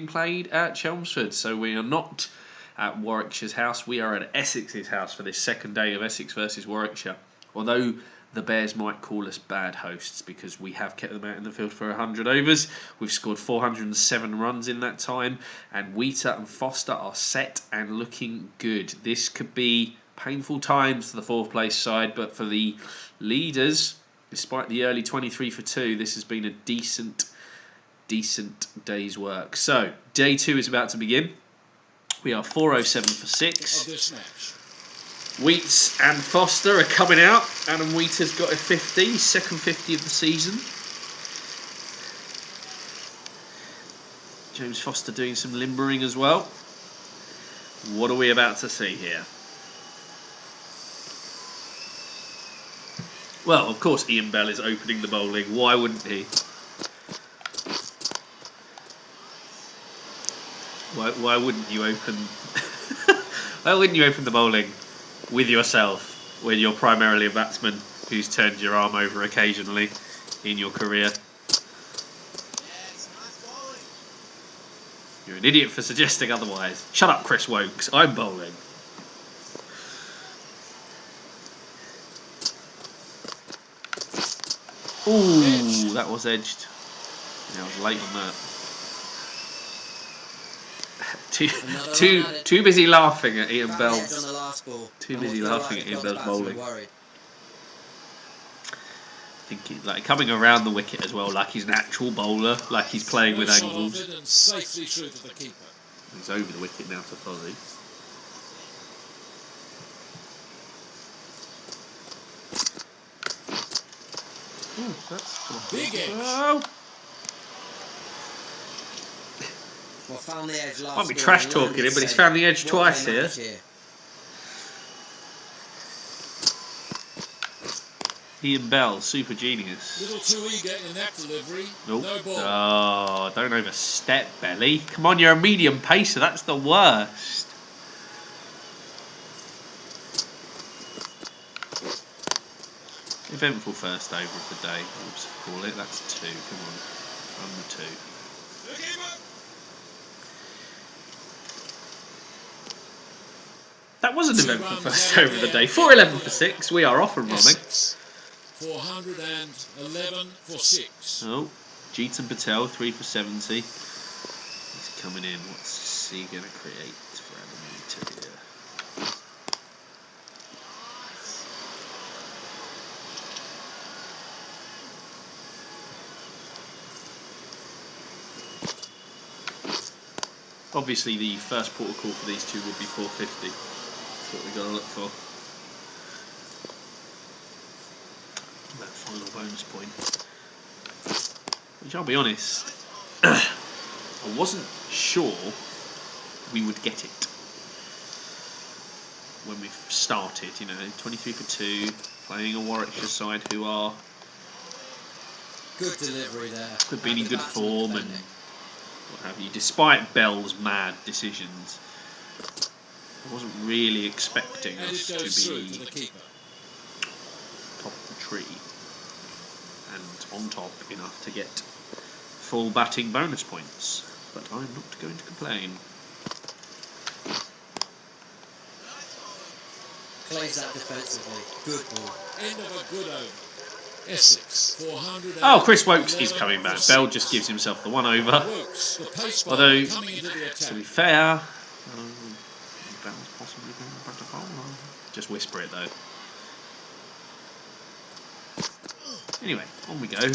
played at Chelmsford. So we are not at Warwickshire's house. We are at Essex's house for this second day of Essex versus Warwickshire. Although the Bears might call us bad hosts because we have kept them out in the field for 100 overs. We've scored 407 runs in that time. And Wheater and Foster are set and looking good. This could be painful times for the fourth place side, but for the leaders, despite the early 23 for 2, this has been a decent day's work. So, day 2 is about to begin. We are 407 for 6. Wheats and Foster are coming out. Adam Wheater's got a 50, second 50 of the season. James Foster doing some limbering as well. What are we about to see here? Well, of course Ian Bell is opening the bowling. Why wouldn't he? Why wouldn't you open? Why wouldn't you open the bowling with yourself when you're primarily a batsman who's turned your arm over occasionally in your career? You're an idiot for suggesting otherwise. Shut up, Chris Wokes. I'm bowling. Ooh, that was edged. Yeah, I was late on that. Too busy laughing at Ian Bell's. Too busy laughing at Ian Bell's bowling. Thinking like coming around the wicket as well, like he's an actual bowler, like he's playing with angles. He's over the wicket now to Fozzie. Ooh, that's big edge. Oh. Well, found the edge last Might be trash talking him, but he's found the edge twice here. Ian Bell, super genius. Little too eager in that delivery. Nope. No ball. Oh, don't overstep, Belly. Come on, you're a medium pacer. That's the worst. Eventful first over of the day, we'll just call it. That's 2. Come on. Run the 2. That was an eventful first over of the day. 411 for 6. We are off and running. 411 for 6. Oh, Jeetan Patel, 3 for 70. He's coming in. What's he going to create for Adam Wheater here? Obviously, the first port of call for these two would be 450. That's what we've got to look for. That final bonus point. Which, I'll be honest, I wasn't sure we would get it when we started. You know, 23 for 2, playing a Warwickshire side who are good delivery there. Could be in good form and what have you. Despite Bell's mad decisions, I wasn't really expecting us to be top of the tree and on top enough to get full batting bonus points. But I'm not going to complain. Plays that defensively. Good ball. End of a good over. Essex, 400. Oh, Chris Wokes is coming back. Bell just gives himself the 1 over. Although, to be fair, Bell's possibly going back to bowl. Just whisper it though. Anyway, on we go.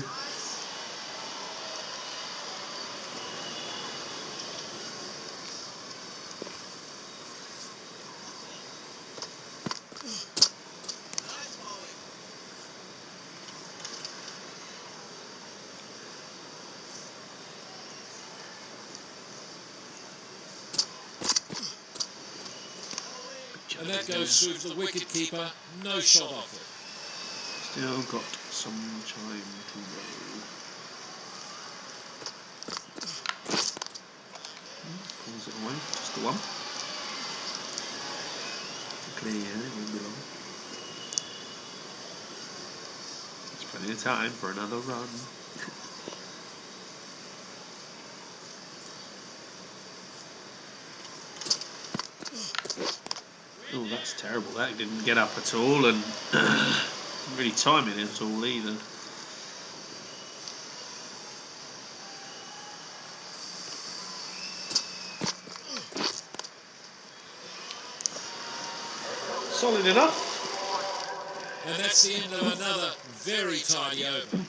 And that goes through to the wicket keeper. No shot off it. Still got some time to roll. Pulls it away. Just the one. Clear, it won't be long. There's plenty of time for another run. Oh, that's terrible. That didn't get up at all, and didn't really time it at all either. Solid enough. And that's the end of another very tidy over.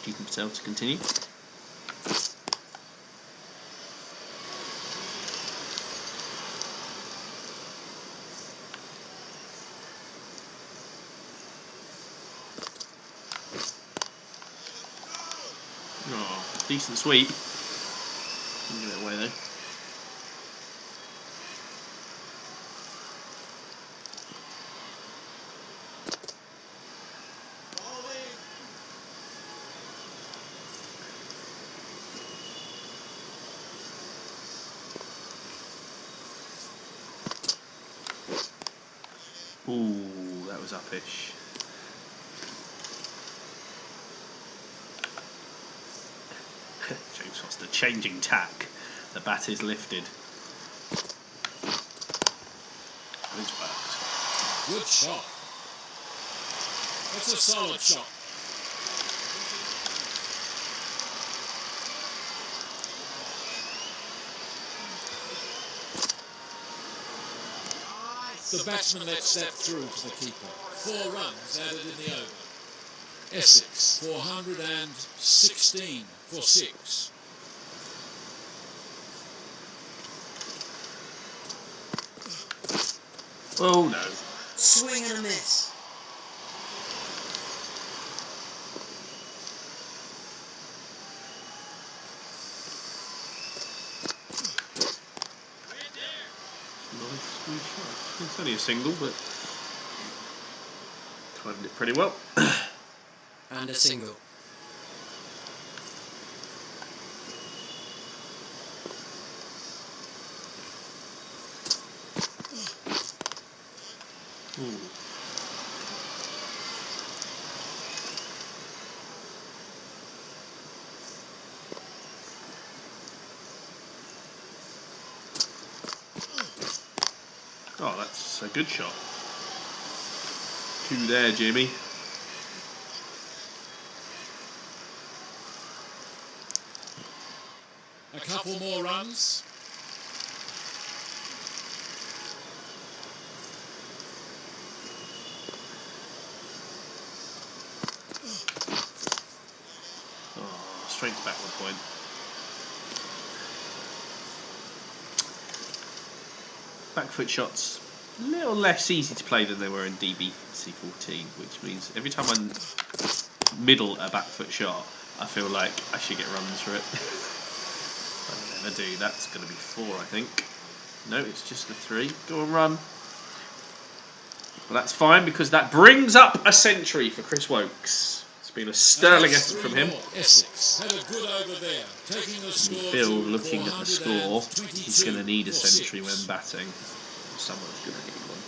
Keeping himself to continue. Oh, decent sweep. Didn't get it away though. Ooh, that was uppish. James Foster changing tack. The bat is lifted. It's worked. Good shot. That's a solid shot. The batsman lets that through to the keeper. 4 runs added in the over. Essex, 416 for 6. Oh no. Swing and a miss. Nice wee shot. It's only a single, but timed it pretty well. And a single. Ooh. Oh, that's a good shot. 2 there, Jimmy. A couple more runs. Oh, straight to backward point. Back foot shots a little less easy to play than they were in DBC14, which means every time I middle a back foot shot, I feel like I should get runs for it. I never do. That's going to be 4, I think. No, it's just the 3. Go and run. But that's fine because that brings up a century for Chris Wokes. It's been a sterling effort from him. Essex had a good over there, taking the score. Bill, to looking at the score, he's going to need a 422 century for when 6. batting. Someone's going to need one.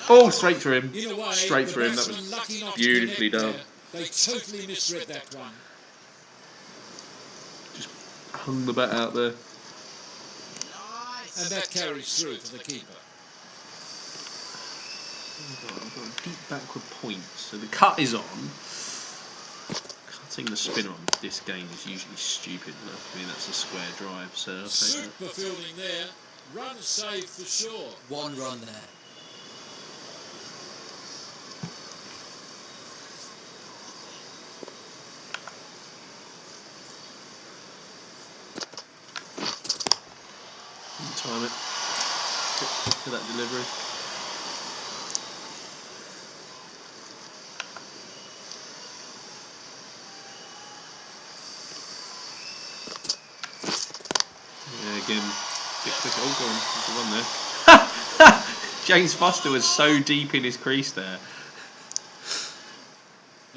Oh, straight through him. In a way, Straight the through him. That batsman was lucky not to beautifully connect done. there. They totally misread that one. Just hung the bat out there. And that carries through to the keeper. I've got a deep backward point. So the cut is on. Cutting the spin on this game is usually stupid. I mean, that's a square drive, so I'll take that. Super fielding there. Run saved for sure. 1 run there. Time it. To that delivery. Yeah, again. Oh, go on. There's a run there. James Foster was so deep in his crease there.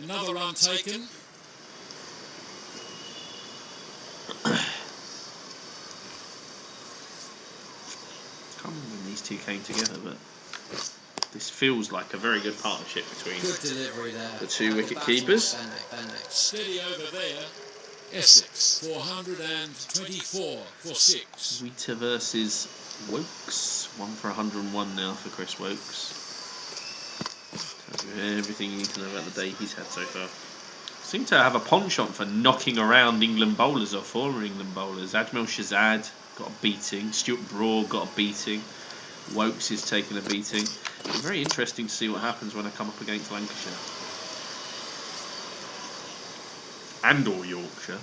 Another run taken. Can't remember when these two came together, but This feels like a very good partnership between Good delivery there. the two And wicket batsman keepers. Bending. Steady over there. Essex, 424 for 6. Wheater versus Wokes. 1 for 101 now for Chris Wokes. Tells you everything you need to know about the day he's had so far. Seem to have a penchant for knocking around England bowlers or former England bowlers. Ajmal Shazad got a beating. Stuart Broad got a beating. Wokes is taking a beating. It'll be very interesting to see what happens when I come up against Lancashire. And or Yorkshire.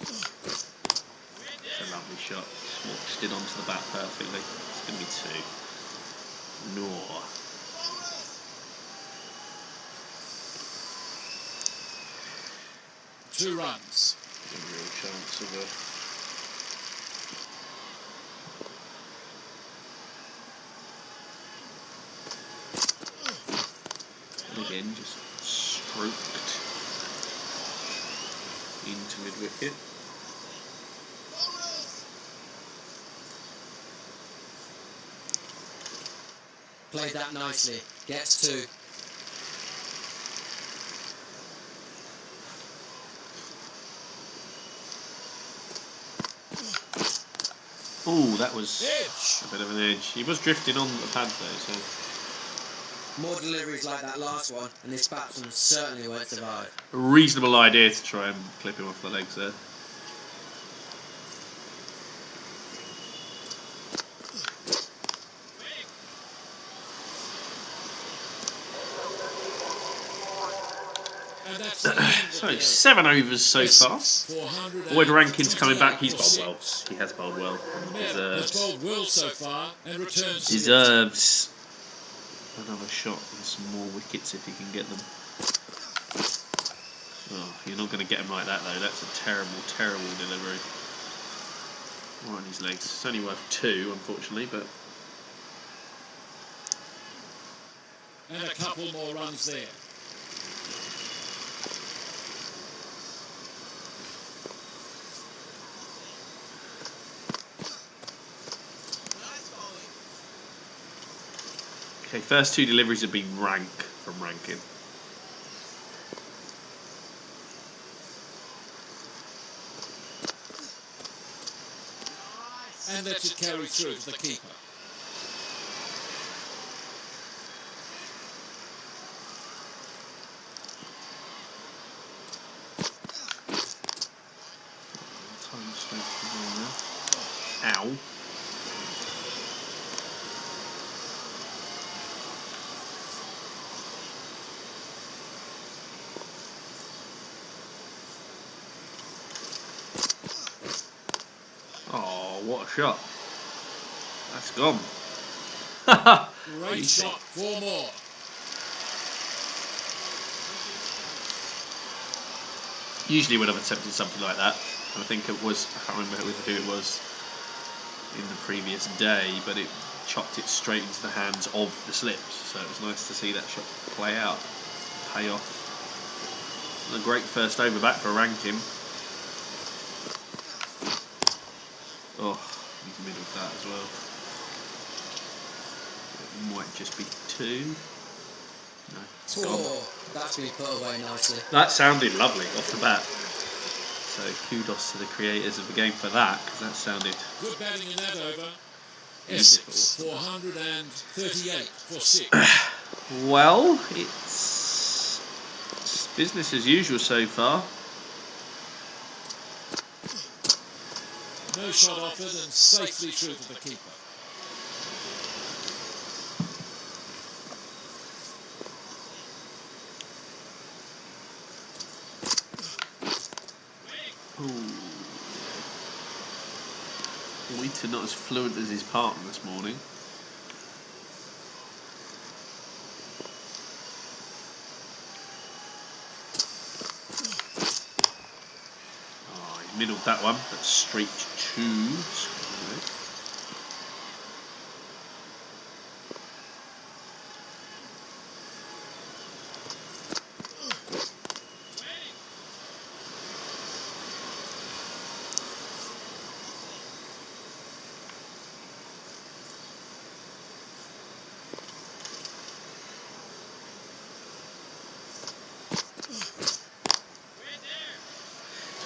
It's a lovely shot. Swatched it onto the bat perfectly. It's going to be 2. Noor. Two runs. A real chance of a... And again, just stroked into mid-wicket. Played that nicely. Gets 2. Oh, that was Edge. a bit of an edge. He was drifting on the pad though, so... More deliveries like that last one, and this batsman certainly won't survive. A reasonable idea to try and clip him off the legs there. And that's the end of So the 7 overs so far. Essex, 428 Boyd Rankin's coming back. He's for bowled well. 6. He has bowled well. Mel has Deserves. bowled well so far and returns to the Deserves another shot and some more wickets if he can get them. Oh, you're not going to get him like that though. That's a terrible, terrible delivery. Right on his legs. It's only worth 2, unfortunately, but and a couple more runs there. okay. First 2 deliveries have been rank from Rankin. And lets it carry through to the keeper. Time straight to the ball now. Ow. Oh, what a shot. That's gone. Great shot. 4 more. Usually would have attempted something like that. And I think it was, I can't remember who it was in the previous day, but it chopped it straight into the hands of the slips. So it was nice to see that shot play out, pay off. And a great first over back for Rankin. Oh, he's middled that as well. It might just be 2. No, it's gone. 4. That's been put away nicely. That sounded lovely off the bat. So kudos to the creators of the game for that, because that sounded Good batting in that over. beautiful. Essex, 438 for 6. Well, it's business as usual so far. No shot offered and safely through to the keeper. Wheater not as fluent as his partner this morning. Oh, he middled that one, but straight to...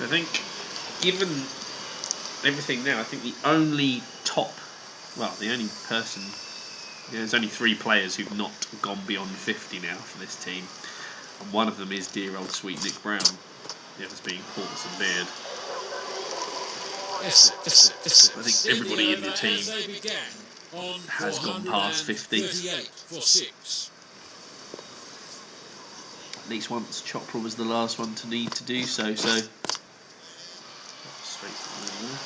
I think, given everything now, I think the only the only person, there's only 3 players who've not gone beyond 50 now for this team, and one of them is dear old sweet Nick Brown, the others being Hawks and Beard. Essex. I think everybody in the team has gone past 50. For 6. At least once Chopra was the last one to need to do so. Straight from there.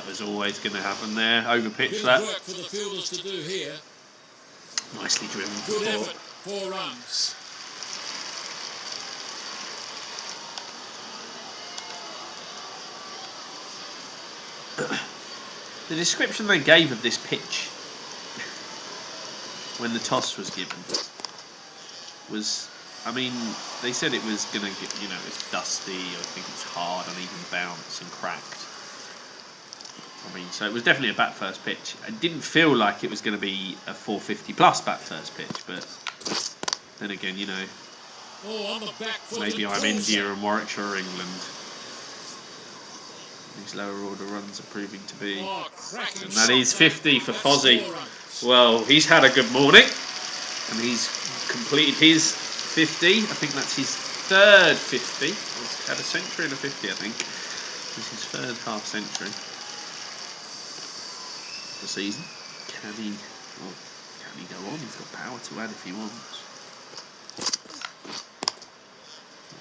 Was always going to happen there. Overpitch that. Work for the fielders to do here. Nicely driven. Good effort. 4 runs. The description they gave of this pitch when the toss was given was, I mean, they said it was going to get, it's dusty. I think it's hard, uneven bounce and cracked. I mean, so it was definitely a bat first pitch. It didn't feel like it was going to be a 450 plus bat first pitch, but then again, maybe I'm India and Warwickshire or England. These lower order runs are proving to be. And that is 50 for Fozzie. Well, he's had a good morning, and he's completed his 50. I think that's his 3rd 50. He's had a century and a 50, I think. This is his 3rd half century. Season. Can he go on? He's got power to add if he wants.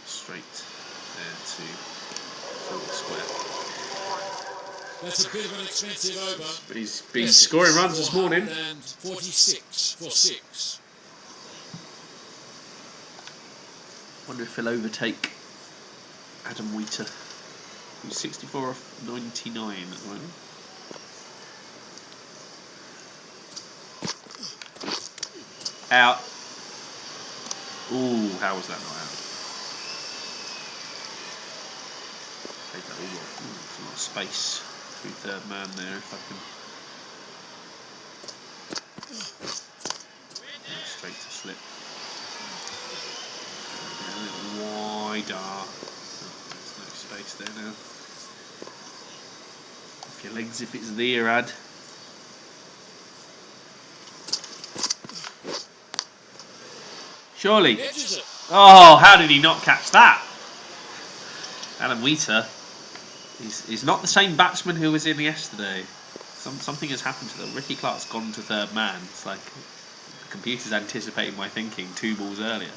Straight there to the square. That's a bit of an expensive over. But he's been scoring runs this morning. 46 for 6. Wonder if he'll overtake Adam Wheater, who's 64 off 99 at the moment. Out. Ooh, how was that not out? Take that all off. Ooh, there's a lot of space through 3rd man there if I can. Straight to slip. A little wider. Oh, there's no space there now. Off your legs if it's there, Ad. Surely. Oh, how did he not catch that? Adam Wheater. He's not the same batsman who was in yesterday. Something has happened to them. Ricky Clark's gone to 3rd man. It's like the computer's anticipating my thinking 2 balls earlier.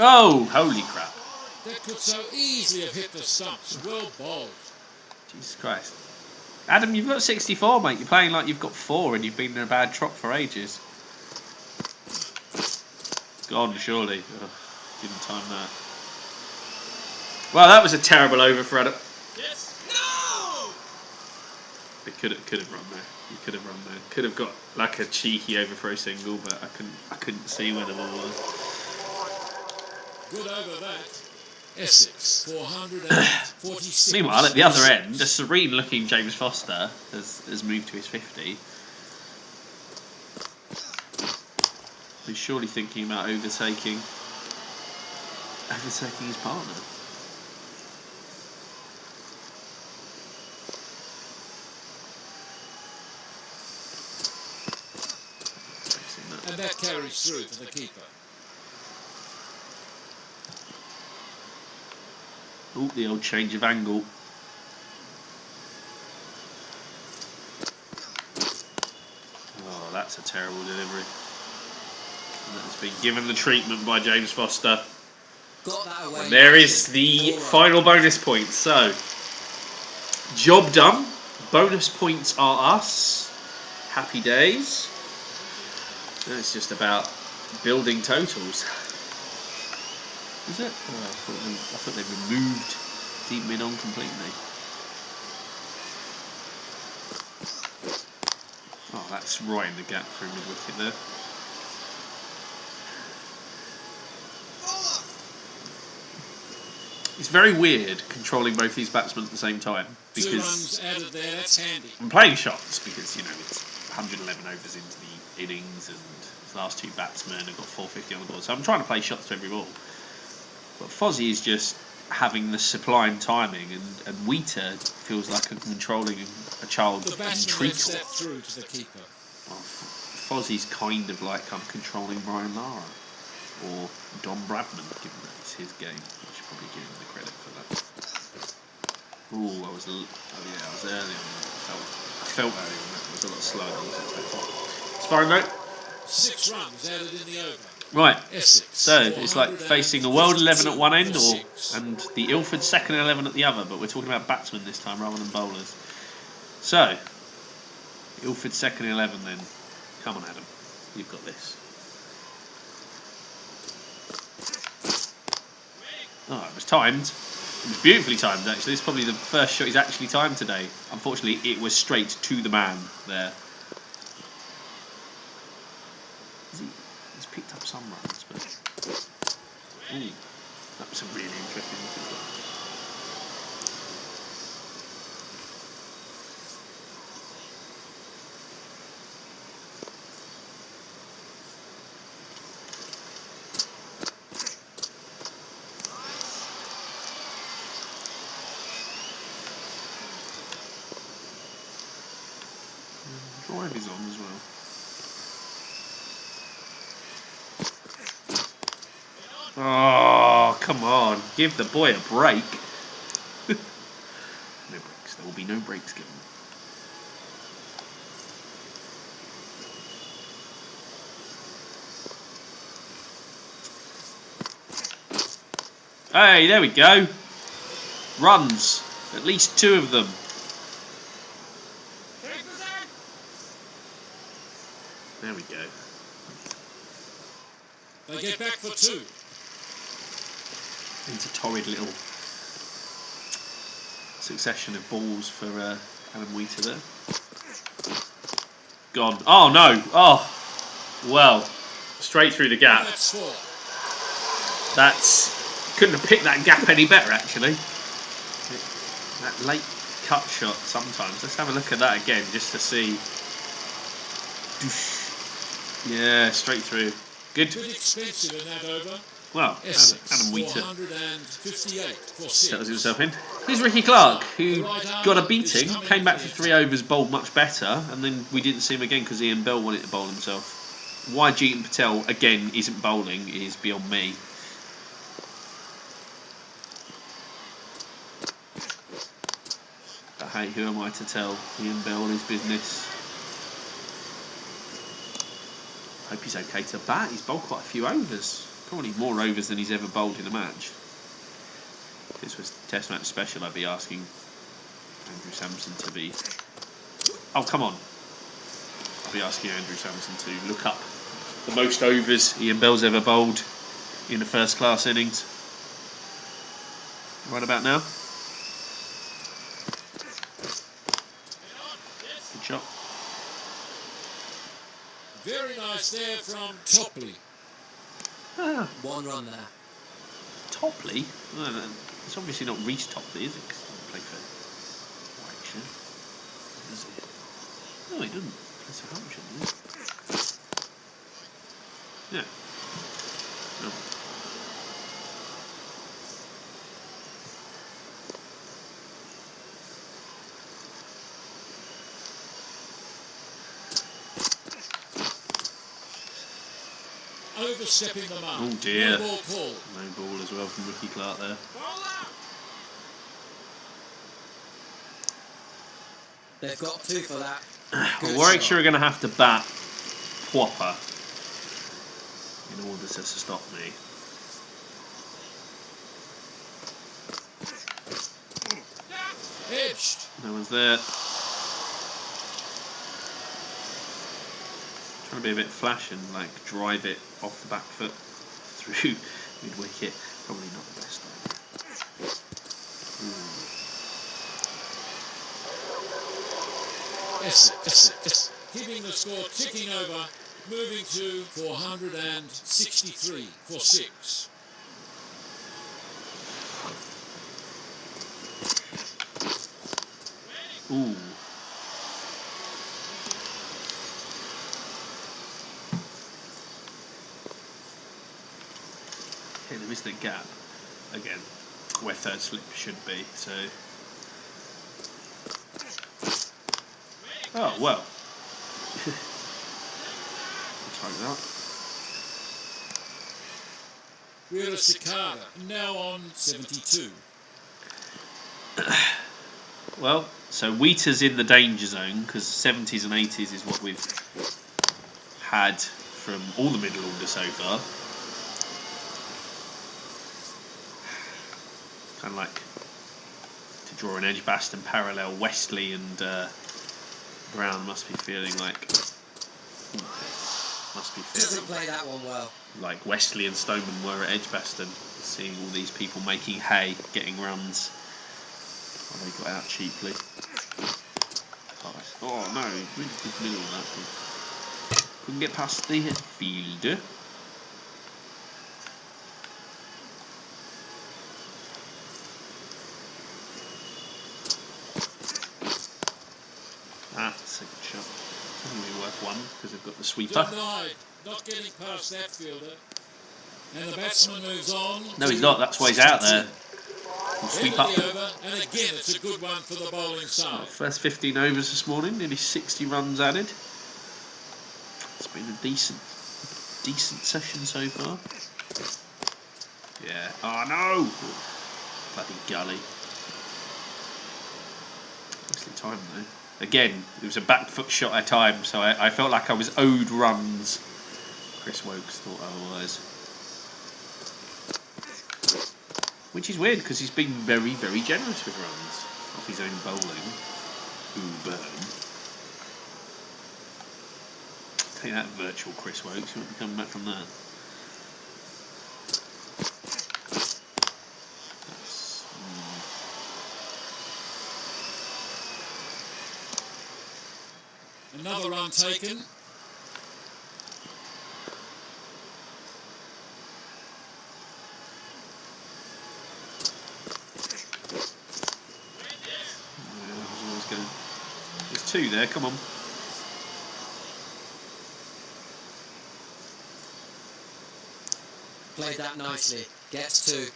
Oh, holy crap. That could so easily have hit the stumps. Well bowled. Jesus Christ. Adam, you've got 64, mate. You're playing like you've got 4 and you've been in a bad trot for ages. Gone, surely. Oh, didn't time that. Well, that was a terrible over for Adam. Yes. No! It could have run there. He could have run there. Could have got like a cheeky overthrow single, but I couldn't see where the ball was. Good over that. Essex, 446. Meanwhile, at the other end, a serene-looking James Foster has moved to his 50. He's surely thinking about overtaking his partner. And that carries through to the keeper. Oh, the old change of angle. Oh, that's a terrible delivery. And that's been given the treatment by James Foster. Got that away. And there is the final bonus point. So, job done. Bonus points are us. Happy days. Now it's just about building totals. Is it? Oh, I thought they removed deep mid on completely. Oh, that's right in the gap through mid wicket there. It's very weird controlling both these batsmen at the same time because 2 runs added there, that's handy. I'm playing shots because, you know, it's 111 overs into the innings and his last 2 batsmen have got 450 on the board, so I'm trying to play shots to every ball. But Fozzie is just having the sublime timing, and Wheater feels like I'm controlling a child The in batsman treacle. step through to the keeper. Well, Fozzie's kind of like I'm controlling Brian Lara or Don Bradman, given that it's his game. I should probably give him the credit for that. Ooh, I was early on that. I felt early on that. It was a lot slower than I was expecting. It's fine, though. 6 runs added in the over. Right, Essex, so it's like facing a world 11 at one end and the Ilford second 11 at the other, but we're talking about batsmen this time rather than bowlers. So, Ilford second 11 then. Come on, Adam, you've got this. Oh, it was timed. It was beautifully timed, actually. It's probably the first shot he's actually timed today. Unfortunately, it was straight to the man there. He's picked up some runs, but ooh, that was a really interesting look as well. Drive is on as well. Oh, come on. Give the boy a break. No breaks. There will be no breaks given. Hey, there we go. Runs. At least 2 of them. There we go. They get back for 2. It's a torrid little succession of balls for Adam Wheater there. Gone. Oh no! Oh! Well, straight through the gap. That's 4. That's... Couldn't have picked that gap any better, actually. That late cut shot sometimes. Let's have a look at that again, just to see. Yeah, straight through. Good. Bit expensive in that over. Well, Essex, Adam Wheater 458 for 6. settles himself in. Here's Ricky Clark, who got a beating, came back for 3 overs, bowled much better, and then we didn't see him again because Ian Bell wanted to bowl himself. Why Jeetan Patel, again, isn't bowling is beyond me. But hey, who am I to tell Ian Bell his business? Hope he's okay to bat. He's bowled quite a few overs. Probably more overs than he's ever bowled in a match. If this was Test match special, I'd be asking Andrew Samson to be... Oh, come on. I'd be asking Andrew Samson to look up the most overs Ian Bell's ever bowled in a first-class innings. Right about now. Good shot. Very nice there from Topley. Ah, 1 run there. Topley? No, it's obviously not Reece Topley, is it? Because he doesn't play for Warwickshire. Does he? No, he doesn't. He plays for Hampshire, doesn't he? Yeah. No. Overstepping the mark. Oh dear. No ball call. No ball as well from Ricky Clark there. They've got 2 for that. Well, Warwickshire are going to have to bat proper in order to stop me. Edged. No one's there. Trying to be a bit flash and like drive it off the back foot through mid wicket. Probably not the best idea. Essex, keeping the score ticking over, moving to 463 for 6. Ooh. Okay, there is the gap again where third slip should be. So. Oh well. Try that. We're a Cicada, now on 72. Well, so Wheater's in the danger zone because 70s and 80s is what we've had from all the middle order so far. Kind of like to draw an Edgbaston parallel. Westley and Brown must be feeling like. Doesn't play that one well. Like Westley and Stoneman were at Edgbaston, seeing all these people making hay, getting runs. Oh, they got out cheaply. Oh no, really good middle that. Couldn't get past the fielder. That's a good shot. Only worth one because they've got the sweeper. Denied, not getting past that fielder. And the batsman moves on. No, he's not. That's why he's out there. We'll sweep up. Over, and again, it's a good one for the bowling side. First 15 overs this morning, nearly 60 runs added. It's been a decent session so far. Yeah. Oh no! Bloody gully. Nicely timed though. Again, it was a back foot shot at a time, so I felt like I was owed runs. Chris Wokes thought otherwise. Which is weird because he's been very, very generous with runs off his own bowling. Ooh, burn. Take that, virtual Chris Wokes. You won't be coming back from that. Another run taken. There's two there, come on. Played that nicely. Gets 2.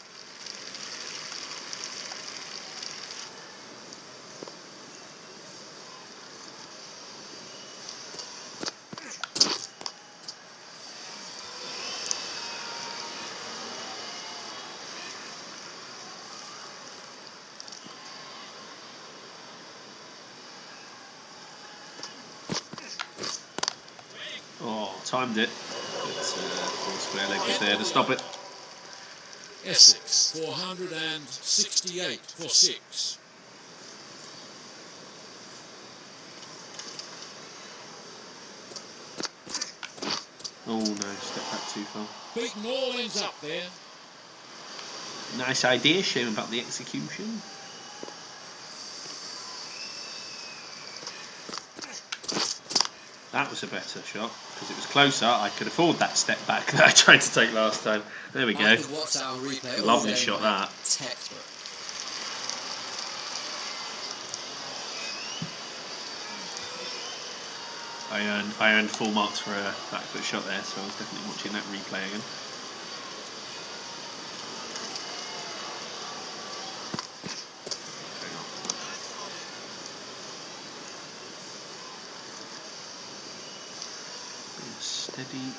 Oh, timed it. But square leg was there to stop it. Essex, 468 for 6. Oh no, step back too far. Beaten all ends up there. Nice idea, shame about the execution. That was a better shot because it was closer. I could afford that step back that I tried to take last time. There we go. I could watch that on replay. Lovely shot, that. Textbook. I earned full marks for a back foot shot there, so I was definitely watching that replay again.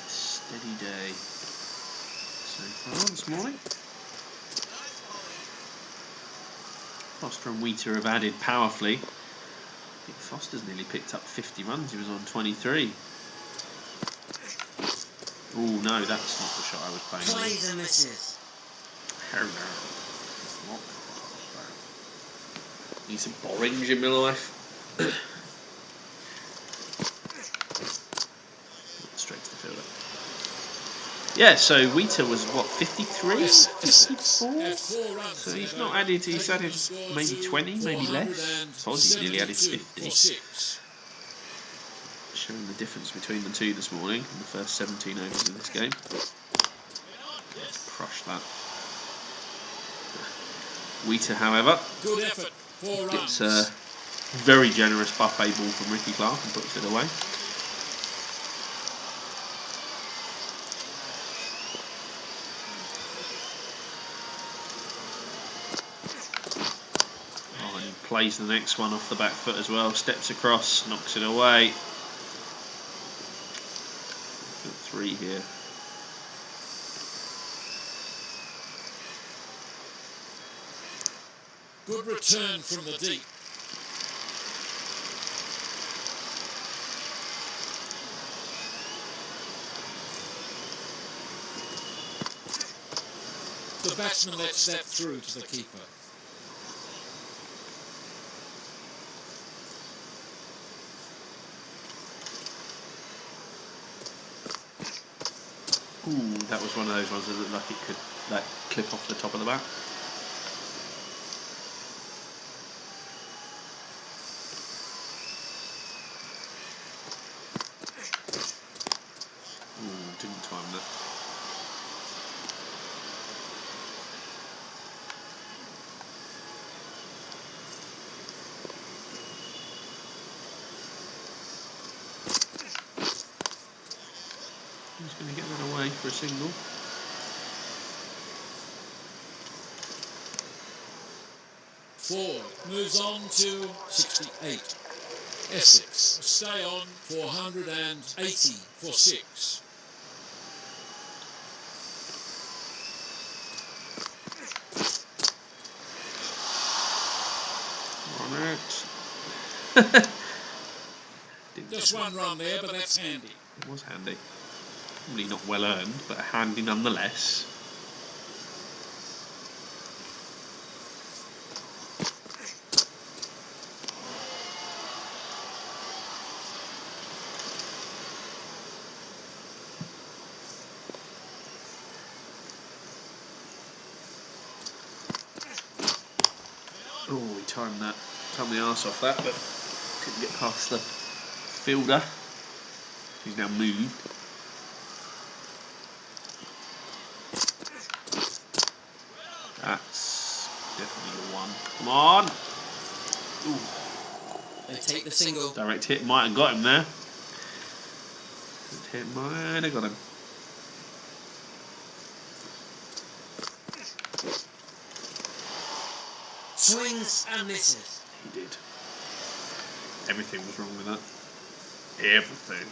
Steady day so far this morning. Foster and Wheater have added powerfully. I think Foster's nearly picked up 50 runs. He was on 23. Oh no, that's not the shot I was playing. Plays and misses. Need some orange in my life. Yeah, so Wheater was what, 53, Essex 54? had 4 runs. So he's there, not added. He's taking added the score maybe to 20, maybe less. I suppose he's nearly added 472 50. for 6. Showing the difference between the two this morning in the first 17 overs of this game. Crush that. Wheater, however, Good effort. 4 gets runs. a very generous buffet ball from Ricky Clark and puts it away. Oh, and he plays the next one off the back foot as well. Steps across, knocks it away. 3 here. Good return from the deep. The batsman lets that through to the keeper. Ooh, that was one of those ones that looked like it could clip off the top of the bat. Ooh, didn't time that. He's going to get that away for a single. Ford moves on to 68. Essex stay on 480 for 6. On it. Just 1 run there, but that's handy. It was handy. Probably not well earned, but handy nonetheless. Oh, he timed the arse off that, but couldn't get past the fielder. He's now moved. That's definitely the one. Come on! Ooh. They take the single. Direct hit might have got him there. Direct hit might have got him. Swings and misses. He did. Everything was wrong with that. Everything.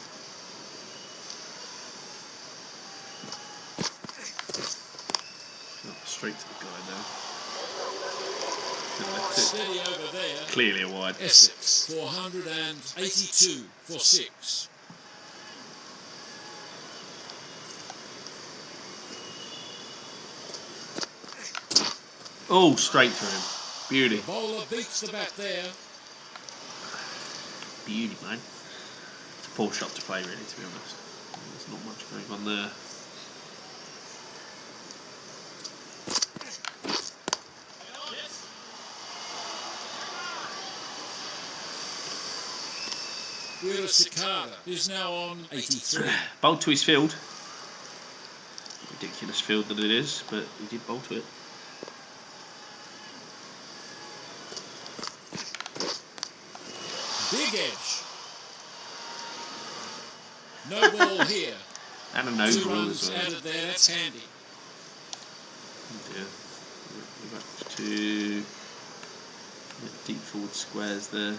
Oh, straight to the guy there. Steady over there. Clearly a wide. Essex 482 for 6. Oh, straight through him. Beauty. Bowler beats the bat there. Beauty, man. It's a poor shot to play, really, to be honest. There's not much going on there. Whereas Cicada is now on 83. Bowled to his field. Ridiculous field that it is, but he did bowl to it. Big edge. No ball here. And a nose 2 ball runs as well. added there, that's handy. Oh dear. We're back to deep forward squares there.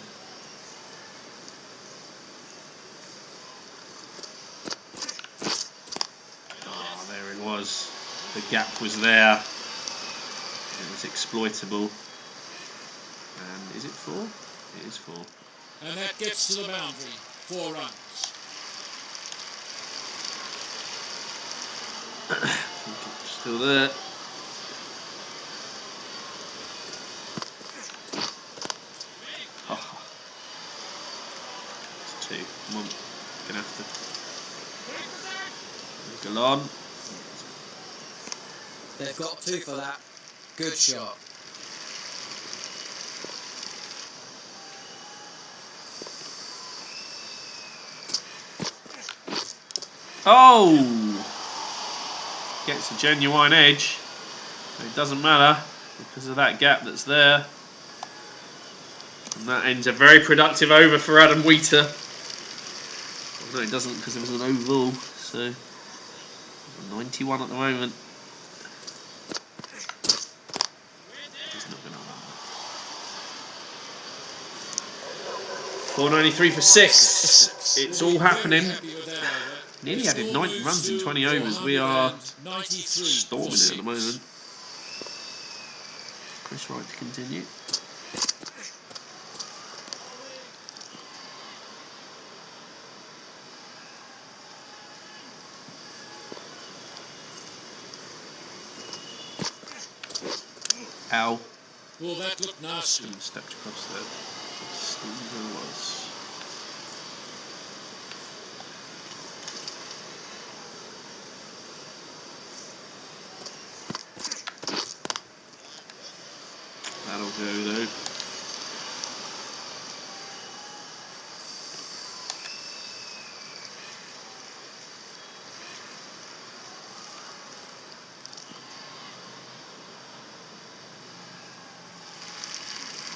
Oh, there it was. The gap was there. It was exploitable. And is it 4? It is 4. And that gets to the boundary. 4 runs. Still there. Oh. It's 2. Come on. Gonna have to go on. They've got 2 for that. Good shot. Oh! Gets a genuine edge. It doesn't matter because of that gap that's there. And that ends a very productive over for Adam Wheater. Well, no, it doesn't because it was an oval. So 91 at the moment. He's not going to run. 493 for 6. It's all happening. Nearly added 9 runs in 20 overs. We are storming it at the moment. Chris Wright to continue. Ow. Well, that looked nasty. Stepped across there. Steve was. That'll go though.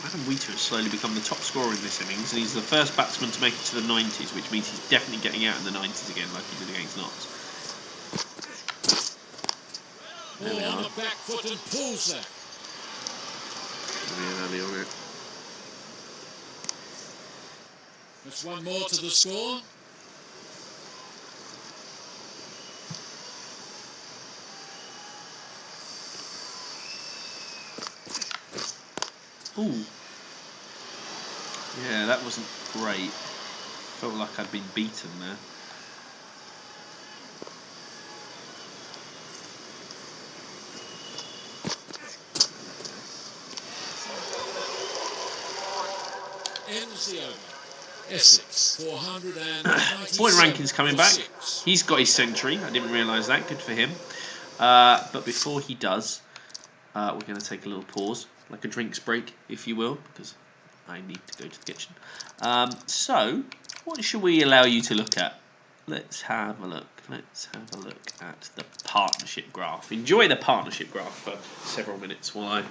Adam Wheater has slowly become the top scorer in this innings, and he's the first batsman to make it to the 90s, which means he's definitely getting out in the 90s again, like he did against Notts. There we are. On the back foot and pulls that. Yeah, early on it. That's 1 more to the score. Ooh. Yeah, that wasn't great. Felt like I'd been beaten there. Ends the over. Essex, 490. Point rankings coming back. He's got his century. I didn't realise that. Good for him. But before he does, we're going to take a little pause, like a drinks break, if you will, because I need to go to the kitchen. So, what should we allow you to look at? Let's have a look. Let's have a look at the partnership graph. Enjoy the partnership graph for several minutes while I...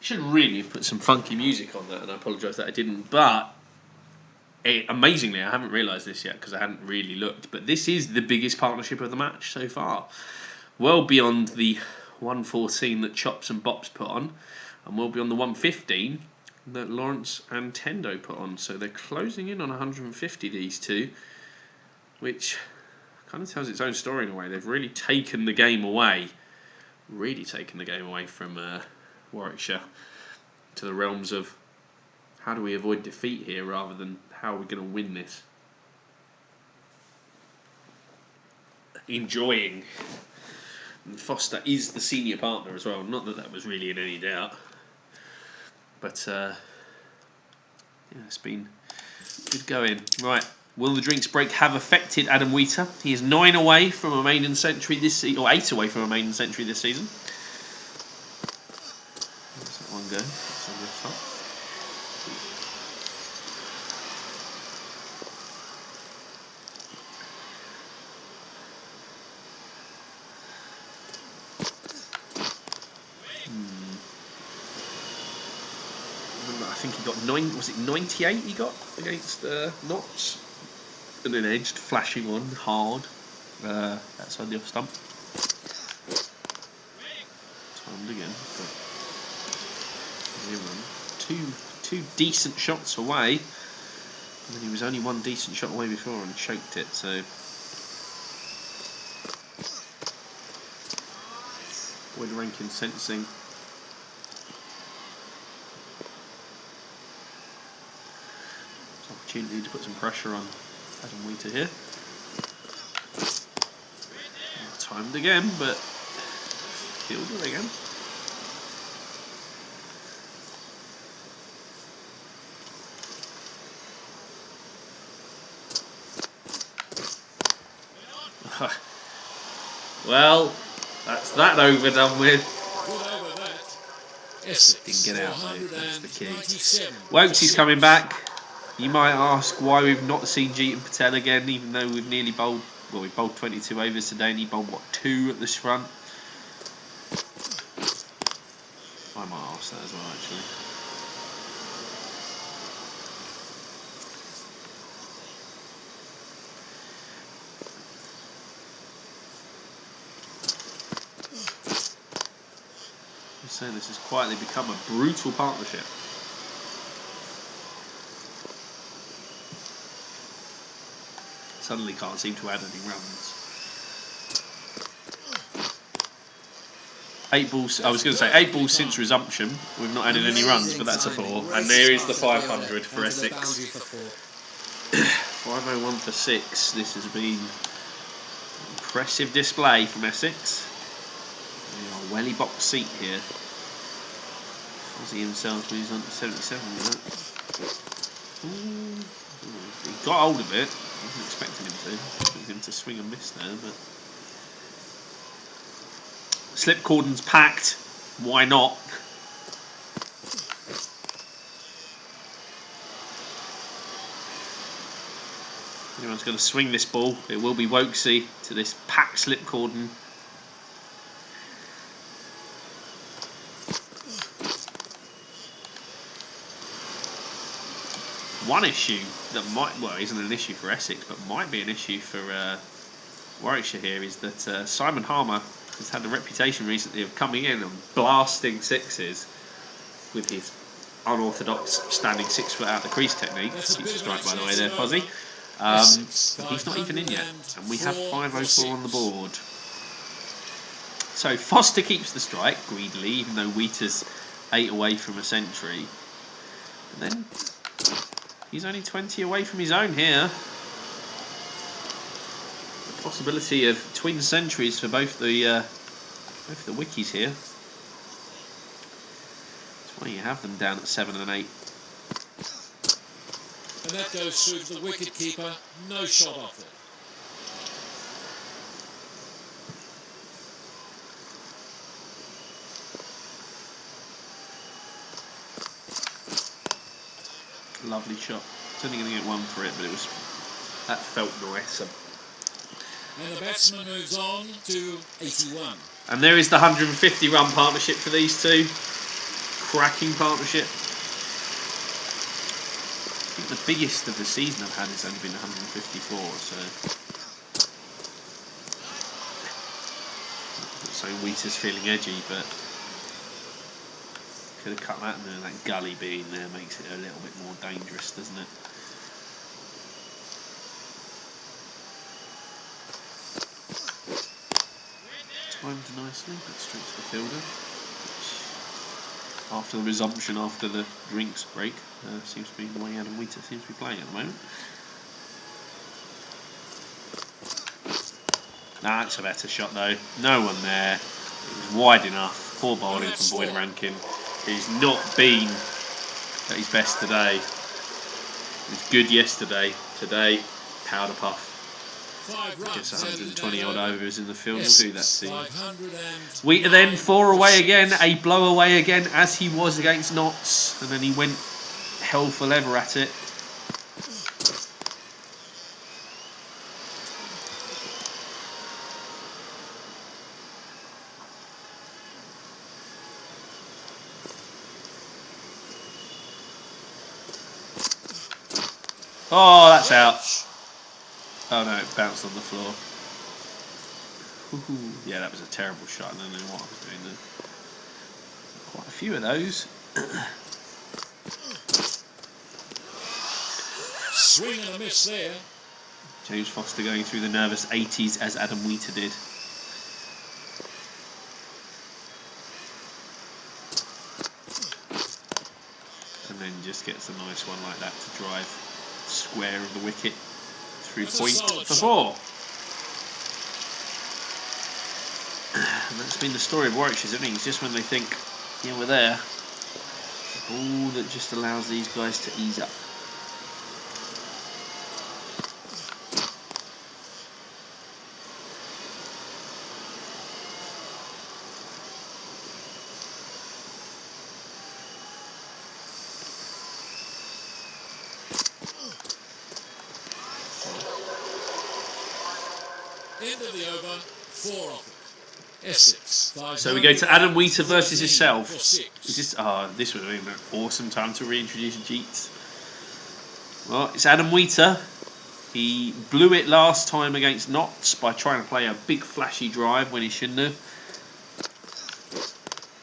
Should really have put some funky music on that, and I apologise that I didn't. But amazingly, I haven't realised this yet because I hadn't really looked. But this is the biggest partnership of the match so far, well beyond the 114 that Chops and Bops put on, and well beyond the 115 that Lawrence and Tendo put on. So they're closing in on 150. These two, which kind of tells its own story in a way. They've really taken the game away. Really taken the game away from Warwickshire to the realms of how do we avoid defeat here rather than how are we going to win this. Enjoying. And Foster is the senior partner as well, not that that was really in any doubt. But yeah, it's been good going. Right, will the drinks break have affected Adam Wheater? He is 9 away from a maiden century this season, or 8 away from a maiden century this season. Let's let one go. That's a good shot. think he got 98 he got against Notts? And then edged, flashing on, hard, outside the off stump. Timed again. Two decent shots away. And then he was only one decent shot away before and choked it, so... Boyd Rankin sensing. Opportunity to put some pressure on Adam Wheater here. Timed again, but killed it again. Well, that's that over done with. Essex, Didn't get out though, that's the key. Wokesy's coming back. You might ask why we've not seen Jeetan Patel again, even though we've nearly bowled, well, we bowled 22 overs today and he bowled, what, 2 at this front? I might ask that as well, actually. I'm saying this has quietly become a brutal partnership. Suddenly can't seem to add any runs. 8 balls, I was going to say 8 balls since resumption. We've not added any runs, but that's a 4. And there is the 500 for Essex. 501 for 6. This has been an impressive display from Essex. We are welly box seat here. Ozzy himself moves on to 77 with that. He got hold of it. I wasn't expecting him to. I expected him to swing and miss there, but slip cordon's packed. Why not? Anyone's going to swing this ball. It will be Wokesy to this packed slip cordon. One issue that might, well, isn't an issue for Essex, but might be an issue for Warwickshire here is that Simon Harmer has had a reputation recently of coming in and blasting sixes with his unorthodox standing 6 foot out the crease technique. Keeps a strike, by the way, there, Fozzie. But he's not even in yet, and we have 504 on the board. So Foster keeps the strike greedily, even though Wheater's 8 away from a century. And then he's only 20 away from his own here. The possibility of twin centuries for both the wickies here. That's why you have them down at 7 and 8. And that goes through to the wicket keeper. No shot off it. Lovely shot. It's only going to get 1 for it, but that felt nice. And the batsman moves on to 81. And there is the 150 run partnership for these two. Cracking partnership. I think the biggest of the season I've had has only been 154, so. I'm not saying Wheater's feeling edgy, but could have cut that, and then that gully being there makes it a little bit more dangerous, doesn't it? Timed nicely, but straight to the fielder. Which, after the resumption, after the drinks break, seems to be the way Adam Wheater seems to be playing at the moment. That's a better shot though. No one there. It was wide enough. Poor bowling from Boyd Rankin. He's not been at his best today. He was good yesterday. Today, powder puff. Gets 120 odd overs in the field. We'll do that soon. Wheater then 4 away again. A blow away again, as he was against Notts. And then he went hell for leather at it. Oh, that's out. Oh no, it bounced on the floor. Yeah, that was a terrible shot. I don't know what I was doing there. Quite a few of those. Swing and a miss there. James Foster going through the nervous 80s as Adam Wheater did. And then just gets a nice one like that to drive square of the wicket through point for 4. And that's been the story of Warwickshire's innings. Just when they think, yeah, we're there, a ball that just allows these guys to ease up. End of the over, 4 off it. Essex. So we go to Adam Wheater versus himself. For 6. Is this, this would have been an awesome time to reintroduce Jeets. Well, it's Adam Wheater. He blew it last time against Notts by trying to play a big flashy drive when he shouldn't have.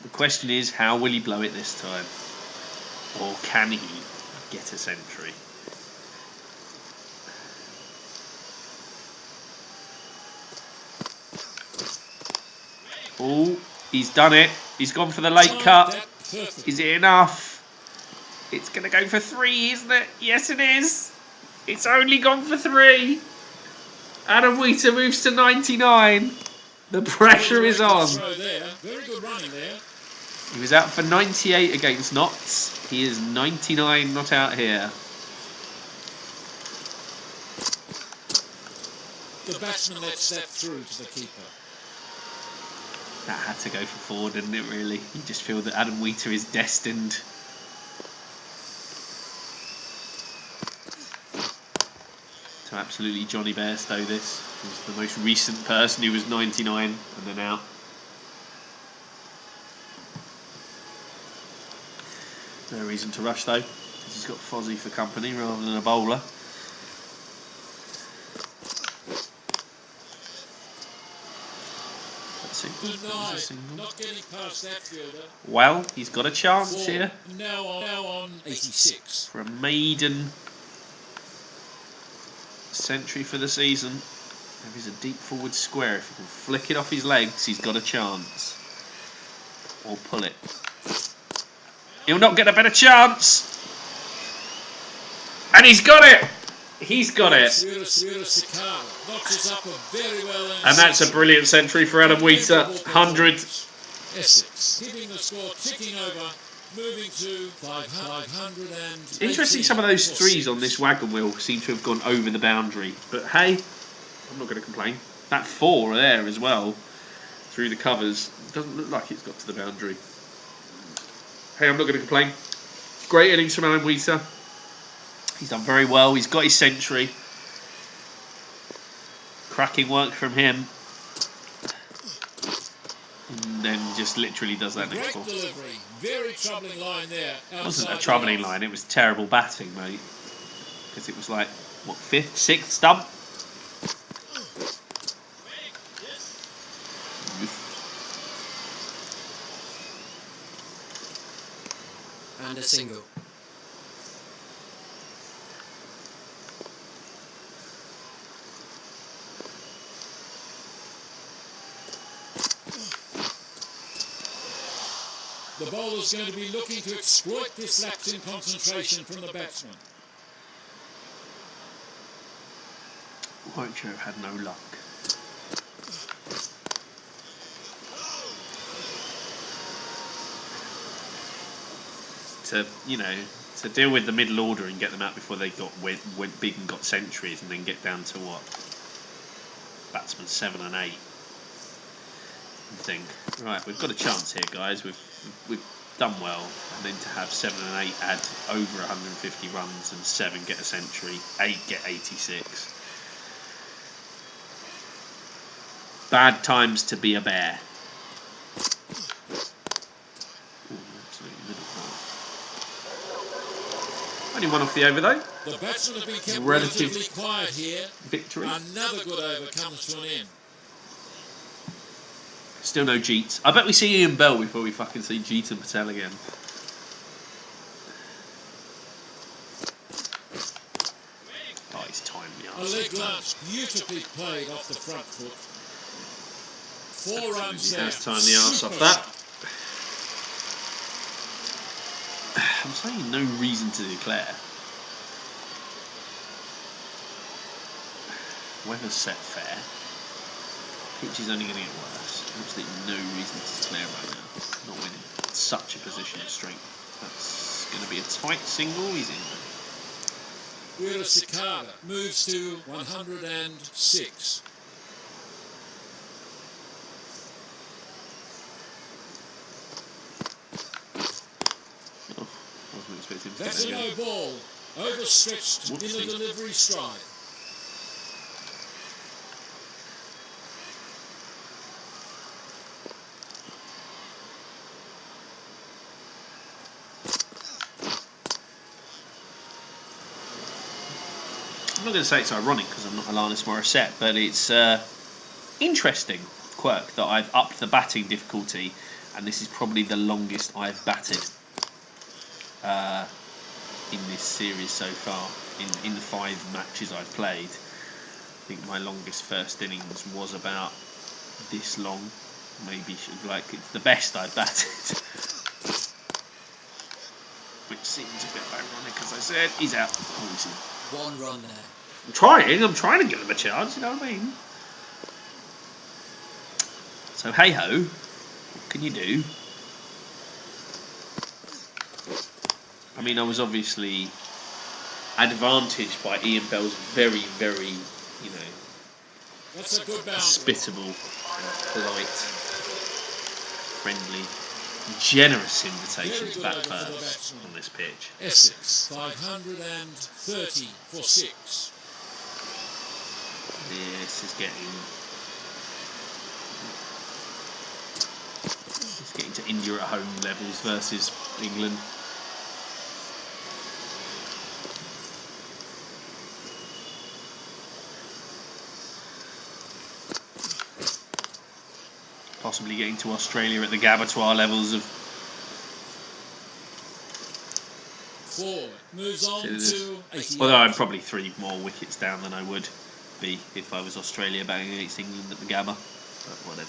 The question is, how will he blow it this time? Or can he get a century? Oh, he's done it. He's gone for the late cut. Is it enough? It's going to go for 3, isn't it? Yes, it is. It's only gone for 3. Adam Wheater moves to 99. The pressure is on. Very good running there. He was out for 98 against Notts. He is 99 not out here. The batsman lets that through to the keeper. That had to go for 4, didn't it, really? You just feel that Adam Wheater is destined. To absolutely Johnny Bairstow this. He's the most recent person who was 99 and then out. No reason to rush though, because he's got Fozzie for company rather than a bowler. Not getting past that fielder. Well, he's got a chance here. Now on 86. For a maiden century for the season. There is a deep forward square. If he can flick it off his legs, he's got a chance. Or pull it. He'll not get a better chance. And he's got it. He's got it. And that's a brilliant century for Adam Wheater. 100. Essex keeping the score ticking over, moving to 500. Interesting, some of those 3s on this wagon wheel seem to have gone over the boundary. But hey, I'm not going to complain. That 4 there as well, through the covers, doesn't look like it's got to the boundary. Hey, I'm not going to complain. Great innings from Adam Wheater. He's done very well. He's got his century. Cracking work from him. And then just literally does that next ball. Very troubling line there. It wasn't a troubling line. It was terrible batting, mate. Because it was like, what, 5th, 6th stump? And a single. The bowler's going to be looking to exploit this lapse in concentration from the batsman. Warwickshire had no luck. To deal with the middle order and get them out before they went big and got centuries, and then get down to what? Batsmen 7 and 8. And think, right, we've got a chance here, guys. We've done well, and then to have 7 and 8 add over 150 runs, and 7 get a century, 8 get 86. Bad times to be a bear. Ooh, absolutely middle part. Only 1 off the over though. The batsmen have been kept Relative relatively quiet here. victory. Another good over comes to an end. Still no Jeets. I bet we see Ian Bell before we fucking see Jeet and Patel again. Oh, he's timed me up. A leg lunge, beautifully played off the front foot. 4 runs He there. has timed the arse off that. I'm saying no reason to declare. Weather's set fair. Pitch is only going to get worse. Absolutely no reason to declare right now. Not when in such a position of strength. That's going to be a tight single. He's in. Wheeler Cicada moves to 106. Oh, wasn't expecting to That's get a that no ball. Overstretched in the Whoopsie. delivery stride. I'm not going to say it's ironic because I'm not Alanis Morissette, but it's interesting quirk that I've upped the batting difficulty, and this is probably the longest I've batted in this series so far. In the 5 matches I've played, I think my longest first innings was about this long. Maybe like it's the best I've batted, which seems a bit ironic, as I said. He's out. Oh, he's in. 1 run there. I'm trying to give him a chance, you know what I mean? So, hey-ho, what can you do? I mean, I was obviously advantaged by Ian Bell's very, very, you know, That's a good boundary. hospitable, polite, friendly, generous invitation to bat first on this pitch. Essex, 530 for 6. This is getting to India at home levels versus England. Possibly getting to Australia at the Gabatoir levels of. 4 moves on to 88. Although I'm probably 3 more wickets down than I would be if I was Australia batting against England at the Gabba. But whatever.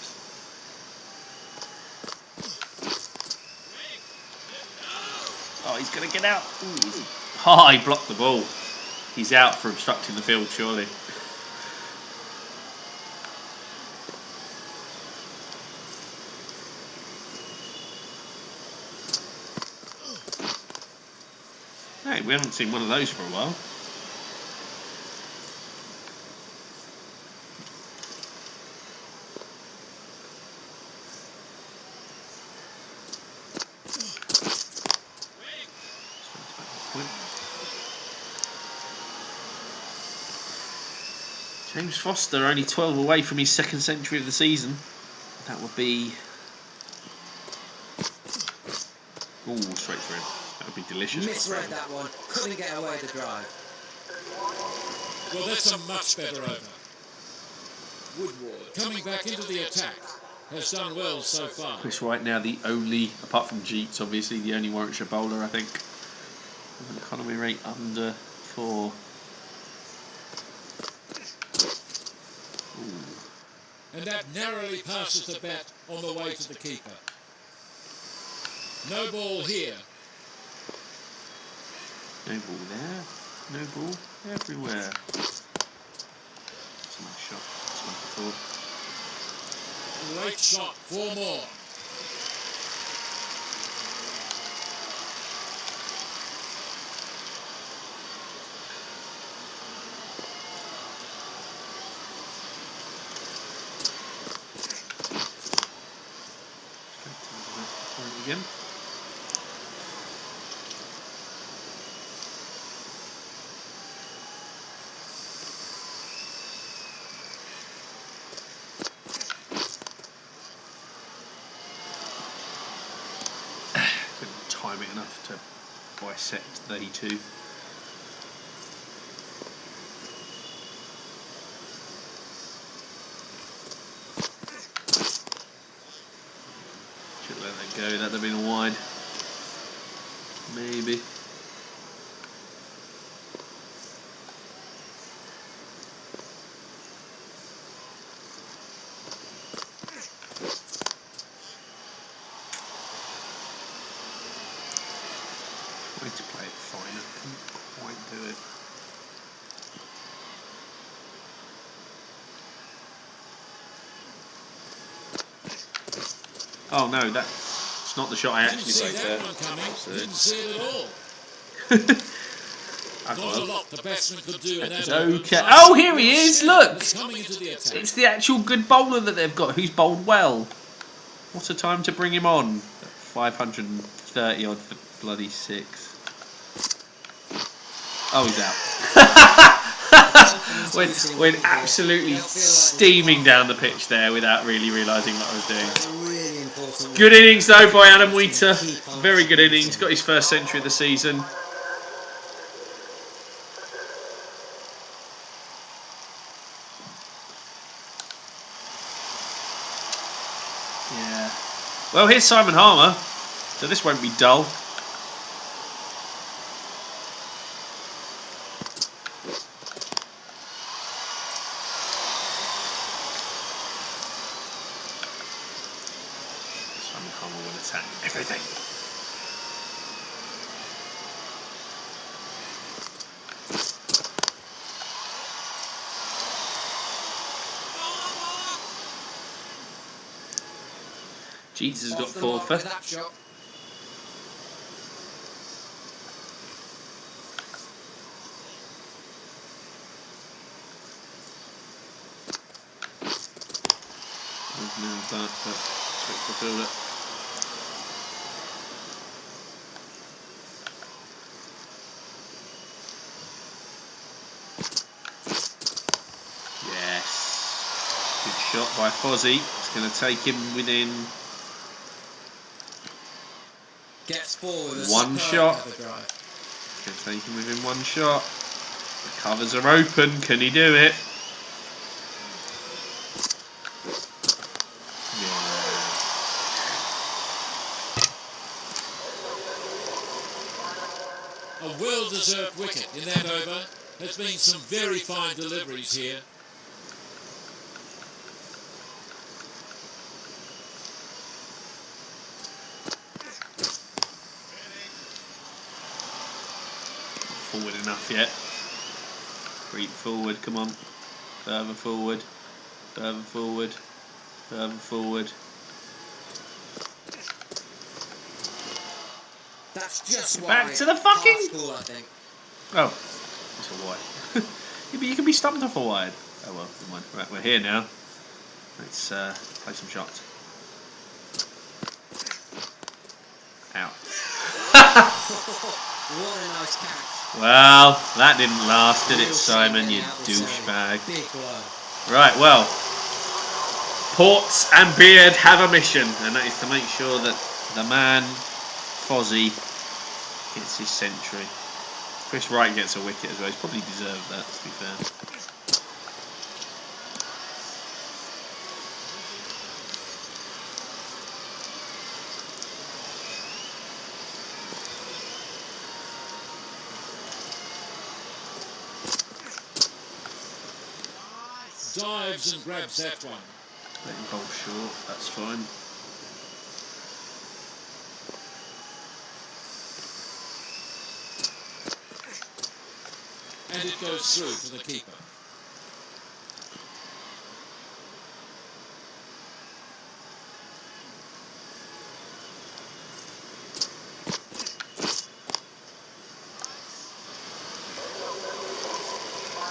Oh, he's going to get out. Ooh. Oh, he blocked the ball. He's out for obstructing the field, surely. Hey, we haven't seen one of those for a while. James Foster only 12 away from his 2nd century of the season. That would be... Ooh, straight through. That would be delicious. Misread that one. Couldn't get away the drive. Well, that's a much better over. Woodward, coming back into the attack, has done well so far. Chris Wright now the only, apart from Jeets, obviously, the only Warwickshire bowler, I think, with an economy rate under 4. And that narrowly passes the bat on the way to the keeper. No ball here. No ball there. No ball everywhere. That's a nice shot. That's one for 4. Great shot. 4 more. Again. Couldn't time it enough to bisect 32. let that go. That'd have been a wide. Maybe. Way to play it fine. I couldn't quite do it. Oh no, that's not the shot I actually played there. Didn't see it at all. Not a lot the batsman could do in that. Okay. Oh, here he is. Look, it's the actual good bowler that they've got, who's bowled well. What a time to bring him on. 530 odd for bloody 6. Oh, he's out. went absolutely steaming down the pitch there without really realising what I was doing. Good innings though by Adam Wheater. Very good innings. Got his first century of the season. Yeah. Well, here's Simon Harmer. So this won't be dull. Everything. Jesus has got 4 first. I've nailed that, but switch the fielder. Shot by Fozzie. It's going to take him within one shot. Going to take him within one shot. The covers are open. Can he do it? Yeah. A well-deserved wicket in that over. There's been some very fine deliveries here. Forward enough yet. Creep forward, come on. Further forward. Further forward. Further forward. That's just back to the fucking school, I think. Oh, that's a wide. Yeah, but you can be stumped off a wide. Oh well, never mind. Right, we're here now. Let's play some shots. Out. What a nice catch. Well, that didn't last, did it, Simon, you douchebag? Right, well, Ports and Beard have a mission, and that is to make sure that the man, Fozzie, gets his century. Chris Wright gets a wicket as well. He's probably deserved that, to be fair. Dives and grabs that one. Let him bowl short, that's fine. And it goes through to the keeper.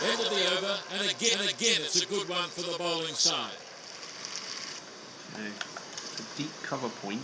End of the over, and again it's a good one for the bowling side. Okay. A deep cover point.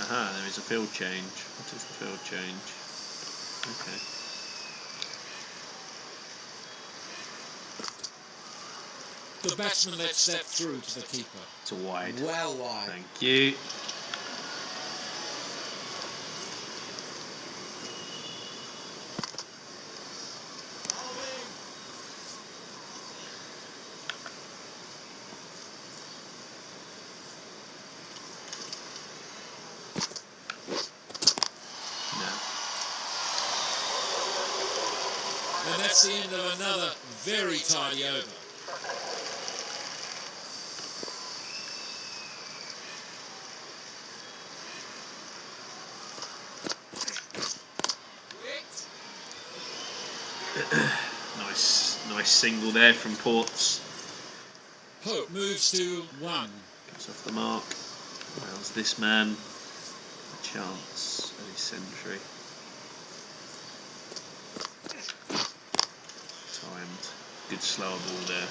Aha, there is a field change. What is the field change? Okay. The batsman lets that through to the keeper. It's a wide. Well wide. Thank you. And that's the end of another very tidy over. Nice single there from Ports. Hope moves to 1. Gets off the mark. Allows this man a chance at his century. Timed. Good slower ball there.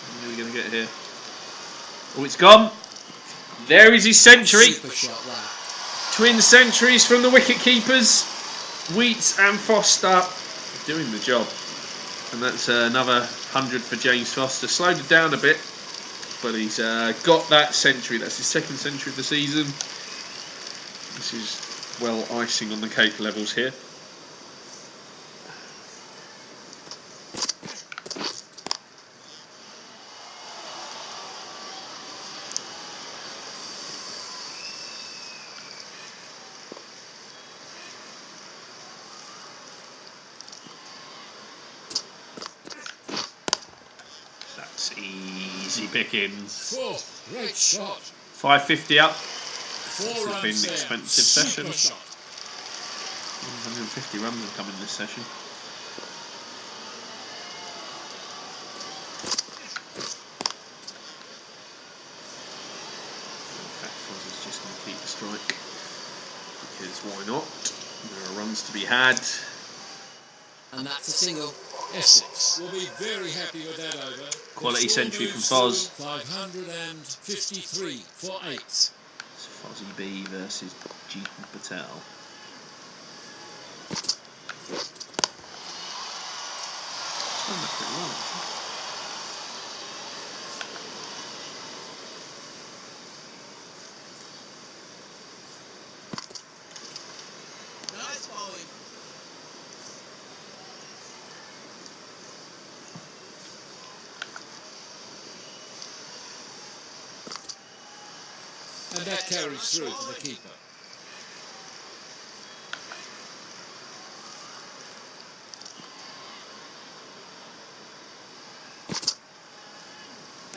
What are we going to get here? Oh, it's gone. There is his century. Super shot, that. Twin centuries from the wicket keepers. Wheats and Foster doing the job. And that's another 100 for James Foster. Slowed it down a bit, but he's got that century. That's his second century of the season. This is well icing on the cake levels here. Easy pickings. 4. Great shot. 550 up. 4 This has runs been an there. expensive Super session. shot. 150 runs have come in this session. Foz is just going to keep the strike because why not? There are runs to be had. And that's a single. Essex will be very happy with that over. Quality The score century from moves Foz. to 553 for 8. It's Fozzie B versus Jeetan Patel. Done that pretty well, actually. Nice bowling. And that carries through to the keeper.